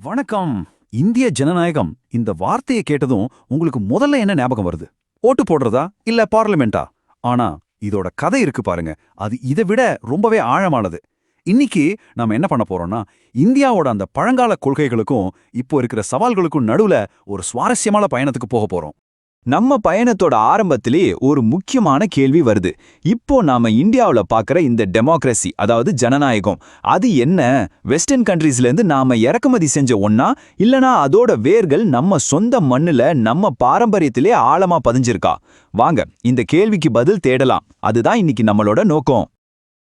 வணக்கம். இந்திய ஜனநாயகம் இந்த வார்த்தையை கேட்டதும் உங்களுக்கு முதல்ல என்ன ஞாபகம் வருது? ஓட்டு போடுறதா இல்ல பார்லிமெண்டா? ஆனா இதோட கதை இருக்கு பாருங்க, அது இதை விட ரொம்பவே ஆழமானது. இன்னைக்கு நாம என்ன பண்ண போறோம்னா, இந்தியாவோட அந்த பழங்கால கொள்கைகளுக்கும் இப்போ இருக்கிற சவால்களுக்கும் நடுவுல ஒரு சுவாரஸ்யமான பயணத்துக்கு போக போறோம். நம்ம பயணத்தோட ஆரம்பத்திலேயே ஒரு முக்கியமான கேள்வி வருது. இப்போ நாம இந்தியாவுல பார்க்குற இந்த டெமோக்ரஸி, அதாவது ஜனநாயகம், அது என்ன? வெஸ்டர்ன் கண்ட்ரீஸ்லேருந்து நாம இறக்குமதி செஞ்ச ஒன்னா, இல்லனா அதோட வேர்கள் நம்ம சொந்த மண்ணுல நம்ம பாரம்பரியத்திலே ஆழமா பதிஞ்சிருக்கா? வாங்க இந்த கேள்விக்கு பதில் தேடலாம். அதுதான் இன்னைக்கு நம்மளோட நோக்கம்.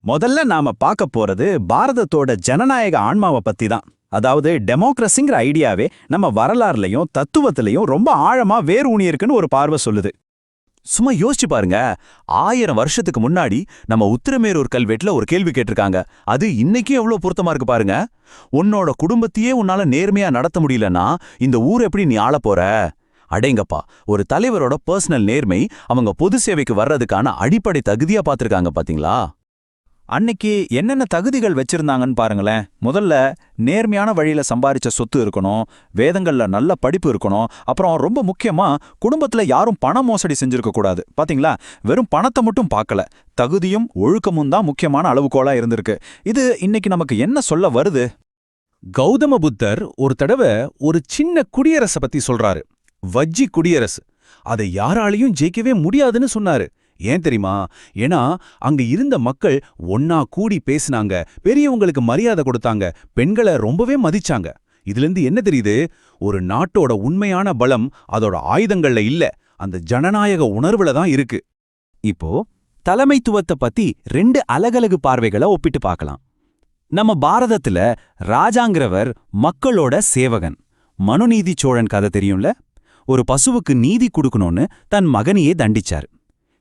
முதல்ல நாம பார்க்க போறது பாரதத்தோட ஜனநாயக ஆன்மாவை பத்தி தான். அதாவது டெமோக்ரஸிங்கிற ஐடியாவே நம்ம வரலாறுலையும் தத்துவத்திலையும் ரொம்ப ஆழமா வேர் ஊனியிருக்குன்னு ஒரு பார்வை சொல்லுது. சும்மா யோசிச்சு பாருங்க, 1000 வருஷத்துக்கு முன்னாடி நம்ம உத்திரமேரூர் கல்வெட்டுல ஒரு கேள்வி கேட்டிருக்காங்க. அது இன்னைக்கும் எவ்வளவு பொருத்தமா இருக்கு பாருங்க. உன்னோட குடும்பத்தையே உன்னால நேர்மையா நடத்த முடியலன்னா இந்த ஊர் எப்படி நீ ஆள போற? அடேங்கப்பா, ஒரு தலைவரோட பர்சனல் நேர்மை அவங்க பொது சேவைக்கு வர்றதுக்கான அடிப்படை தகுதியா பார்த்திருக்காங்க பாத்தீங்களா? அன்னைக்கு என்னென்ன தகுதிகள் வச்சிருந்தாங்கன்னு பாருங்களேன். முதல்ல நேர்மையான வழியில சம்பாரிச்ச சொத்து இருக்கணும், வேதங்கள்ல நல்ல படிப்பு இருக்கணும், அப்புறம் ரொம்ப முக்கியமா குடும்பத்துல யாரும் பண மோசடி செஞ்சிருக்க கூடாது. பாத்தீங்களா, வெறும் பணத்தை மட்டும் பார்க்கல, தகுதியும் ஒழுக்கமும் தான் முக்கியமான அளவுகோலா இருந்திருக்கு. இது இன்னைக்கு நமக்கு என்ன சொல்ல வருது? கௌதம புத்தர் ஒரு தடவை ஒரு சின்ன குடியரசை பத்தி சொல்றாரு, வஜ்ஜி குடியரசு. அதை யாராலையும் ஜெயிக்கவே முடியாதுன்னு சொன்னாரு. ஏன் தெரியுமா? ஏன்னா அங்க இருந்த மக்கள் ஒன்னா கூடி பேசினாங்க, பெரியவங்களுக்கு மரியாதை கொடுத்தாங்க, பெண்களை ரொம்பவே மதிச்சாங்க. இதுல என்ன தெரியுது? ஒரு நாட்டோட உண்மையான பலம் அதோட ஆயுதங்கள்ல இல்ல, அந்த ஜனநாயக உணர்வுல தான் இருக்கு. இப்போ தலைமைத்துவத்தை பத்தி 2 அலகலகு பார்வைகளை ஒப்பிட்டு பார்க்கலாம். நம்ம பாரதத்துல ராஜாங்கிறவர் மக்களோட சேவகன். மனுநீதி சோழன் கதை தெரியும்ல? ஒரு பசுவுக்கு நீதி கொடுக்கணும்னு தன் மகனையே தண்டிச்சாரு.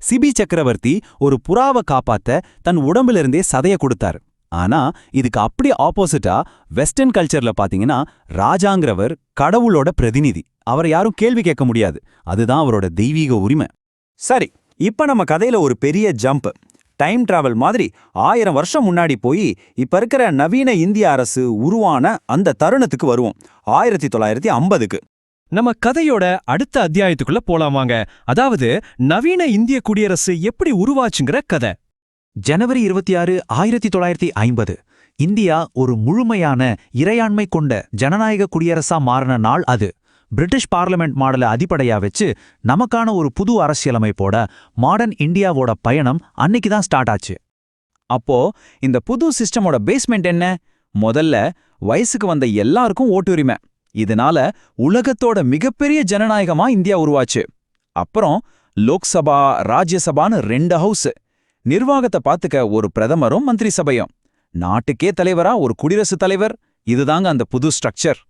சிபி சக்கரவர்த்தி ஒரு புறாவை காப்பாத்த தன் உடம்பிலிருந்தே சதைய கொடுத்தாரு. ஆனா இதுக்கு அப்படி ஆப்போசிட்டா வெஸ்டர்ன் கல்ச்சர்ல பாத்தீங்கன்னா ராஜாங்கிறவர் கடவுளோட பிரதிநிதி. அவரை யாரும் கேள்வி கேட்க முடியாது. அதுதான் அவரோட தெய்வீக உரிமை. சரி, இப்ப நம்ம கதையில ஒரு பெரிய ஜம்ப், டைம் டிராவல் மாதிரி 1000 வருஷம் முன்னாடி போய் இப்ப இருக்கிற நவீன இந்திய அரசு உருவான அந்த தருணத்துக்கு வருவோம். 1950க்கு. நம்ம கதையோட அடுத்த அத்தியாயத்துக்குள்ள போலாமாங்க. அதாவது நவீன இந்திய குடியரசு எப்படி உருவாச்சுங்கிற கதை. ஜனவரி 26, 1950. இந்தியா ஒரு முழுமையான இறையாண்மை கொண்ட ஜனநாயக குடியரசா மாறின நாள் அது. பிரிட்டிஷ் பார்லிமெண்ட் மாடலை அடிப்படையா வச்சு நமக்கான ஒரு புது அரசியலமைப்போட மாடர்ன் இந்தியாவோட பயணம் அன்னைக்கு தான் ஸ்டார்ட் ஆச்சு. அப்போ இந்த புது சிஸ்டமோட பேஸ்மெண்ட் என்ன? முதல்ல வயசுக்கு வந்த எல்லாருக்கும் ஓட்டுரிமை. இதனால உலகத்தோட மிகப்பெரிய ஜனநாயகமா இந்தியா உருவாச்சு. அப்புறம் லோக்சபா, ராஜ்யசபான்னு 2 ஹவுஸ், நிர்வாகத்தை பார்த்துக்க ஒரு பிரதமரும் மந்திரி சபையும், நாட்டுக்கே தலைவரா ஒரு குடியரசுத் தலைவர். இதுதாங்க அந்த புது ஸ்ட்ரக்சர்.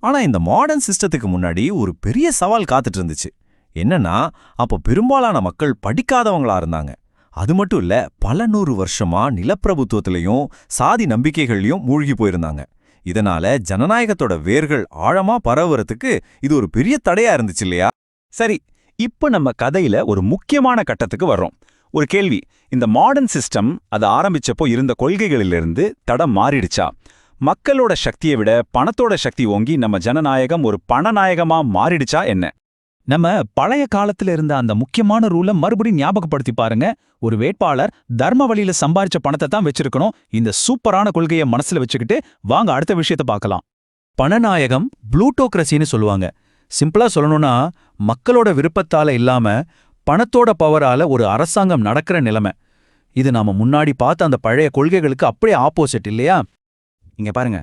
ஆனா இந்த மாடர்ன் சிஸ்டத்துக்கு முன்னாடி ஒரு பெரிய சவால் காத்துட்டு இருந்துச்சு. என்னன்னா, அப்போ பெரும்பாலான மக்கள் படிக்காதவங்களா இருந்தாங்க. அது மட்டும் இல்ல, பல 100 வருஷமா நிலப்பிரபுத்துவத்திலையும் சாதி நம்பிக்கைகள்லயும் மூழ்கி போயிருந்தாங்க. இதனால ஜனநாயகத்தோட வேர்கள் ஆழமா பரவுறதுக்கு இது ஒரு பெரிய தடையா இருந்துச்சு இல்லையா? சரி, இப்ப நம்ம கதையில ஒரு முக்கியமான கட்டத்துக்கு வர்றோம். ஒரு கேள்வி, இந்த மாடர்ன் சிஸ்டம் அது ஆரம்பிச்சப்போ இருந்த கொள்கைகளிலிருந்து தடம் மாறிடுச்சா? மக்களோட சக்தியை விட பணத்தோட சக்தி ஓங்கி நம்ம ஜனநாயகம் ஒரு பணநாயகமா மாறிடுச்சா என்ன? நம்ம பழைய காலத்துல இருந்த அந்த முக்கியமான ரூலை மறுபடியும் ஞாபகப்படுத்தி பாருங்க. ஒரு வேட்பாளர் தர்ம வழியில சம்பாரிச்ச பணத்தை தான் வச்சிருக்கணும். இந்த சூப்பரான கொள்கையை மனசுல வச்சுக்கிட்டு வாங்க அடுத்த விஷயத்தை பார்க்கலாம். பணநாயகம், ப்ளூட்டோக்ரசின்னு சொல்லுவாங்க. சிம்பிளா சொல்லணும்னா மக்களோட விருப்பத்தால இல்லாம பணத்தோட பவரால ஒரு அரசாங்கம் நடக்கிற நிலைமை. இது நாம முன்னாடி பார்த்த அந்த பழைய கொள்கைகளுக்கு அப்படியே ஆப்போசிட் இல்லையா? இங்க பாருங்க,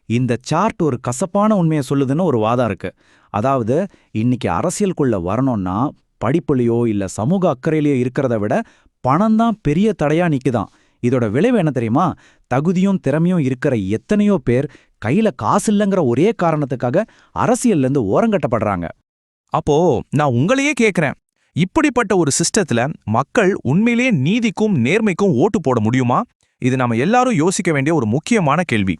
இந்த சார்ட் ஒரு கசப்பான உண்மையை சொல்லுதுன்னு ஒரு வாதம் இருக்கு. அதாவது இன்னைக்கு அரசியலுக்குள்ள வரணும்னா படிப்புலையோ இல்ல சமூக அக்கறையிலையோ இருக்கிறத விட பணம் தான் பெரிய தடையா நிக்குதான். இதோட விளைவு என்ன தெரியுமா? தகுதியும் திறமையும் இருக்கிற எத்தனையோ பேர் கையில காசு இல்லைங்கிற ஒரே காரணத்துக்காக அரசியல்ல இருந்து ஓரங்கட்டப்படுறாங்க. அப்போ நான் உங்களையே கேக்குறேன், இப்படிப்பட்ட ஒரு சிஸ்டத்துல மக்கள் உண்மையிலேயே நீதிக்கும் நேர்மைக்கும் ஓட்டு போட முடியுமா? இது நாம எல்லாரும் யோசிக்க வேண்டிய ஒரு முக்கியமான கேள்வி.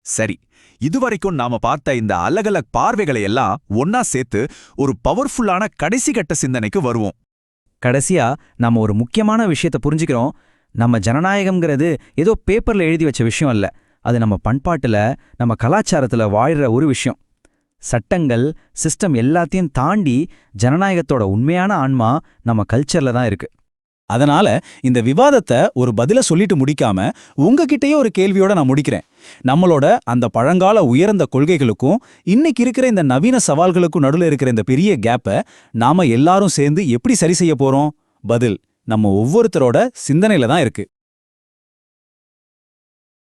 சரி, இதுவரைக்கும் நாம பார்த்த இந்த அலகலக் பார்வைகளை எல்லாம் ஒன்னா சேர்த்து ஒரு பவர்ஃபுல்லான கடைசி கட்ட சிந்தனைக்கு வருவோம். கடைசியா நாம ஒரு முக்கியமான விஷயத்தை புரிஞ்சுக்கிறோம். நம்ம ஜனநாயகம்ங்கிறது ஏதோ பேப்பர்ல எழுதி வச்ச விஷயம் இல்ல. அது நம்ம பண்பாட்டுல நம்ம கலாச்சாரத்துல வாழ்ற ஒரு விஷயம். சட்டங்கள் சிஸ்டம் எல்லாத்தையும் தாண்டி ஜனநாயகத்தோட உண்மையான ஆன்மா நம்ம கல்ச்சர்ல தான் இருக்கு. அதனால இந்த விவாதத்தை ஒரு பதில சொல்லிட்டு முடிக்காம உங்ககிட்டயே ஒரு கேள்வியோட நான் முடிக்கிறேன். நம்மளோட அந்த பழங்கால உயர்ந்த கொள்கைகளுக்கும் இன்னைக்கு இருக்கிற இந்த நவீன சவால்களுக்கும் நடுவுல இருக்கிற இந்த பெரிய கேப்பை நாம எல்லாரும் சேர்ந்து எப்படி சரி செய்ய போறோம்? பதில் நம்ம ஒவ்வொருத்தரோட சிந்தனையில தான் இருக்கு.